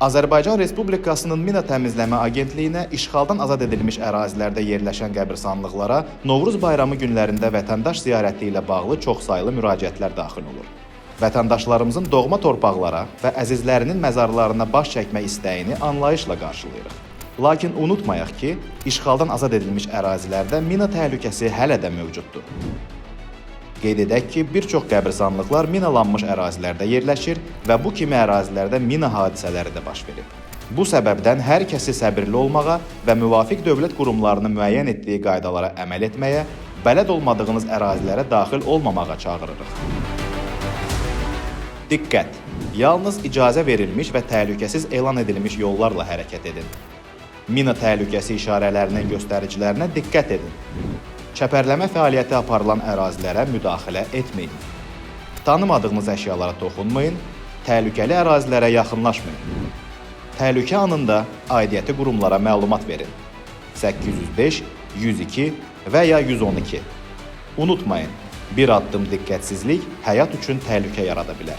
Azərbaycan Respublikasının Mina Təmizləmə Agentliyinə işğaldan azad edilmiş ərazilərdə yerləşən qəbirstanlıqlara Novruz bayramı günlərində vətəndaş ziyarəti ilə bağlı çoxsaylı müraciətlər daxil olur. Vətəndaşlarımızın doğma torpaqlara və əzizlərinin məzarlarına baş çəkmə istəyini anlayışla qarşılayırıq. Lakin unutmayaq ki, işğaldan azad edilmiş ərazilərdə mina təhlükəsi hələ də mövcuddur. Qeyd edək ki, bir çox qəbirstanlıqlar minalanmış ərazilərdə yerləşir və bu kimi ərazilərdə mina hadisələri də baş verir. Bu səbəbdən hər kəsi səbirli olmağa və müvafiq dövlət qurumlarının müəyyən etdiyi qaydalara əməl etməyə, bələd olmadığınız ərazilərə daxil olmamağa çağırırıq. Diqqət! Yalnız icazə verilmiş və təhlükəsiz elan edilmiş yollarla hərəkət edin. Mina təhlükəsi işarələrinin göstəricilərinə diqqət edin. Çəpərləmə fəaliyyəti aparılan ərazilərə müdaxilə etməyin. Tanımadığınız əşyalara toxunmayın, təhlükəli ərazilərə yaxınlaşmayın. Təhlükə anında aidiyyəti qurumlara məlumat verin. 805, 102 və ya 112. Unutmayın, bir addım diqqətsizlik həyat üçün təhlükə yarada bilər.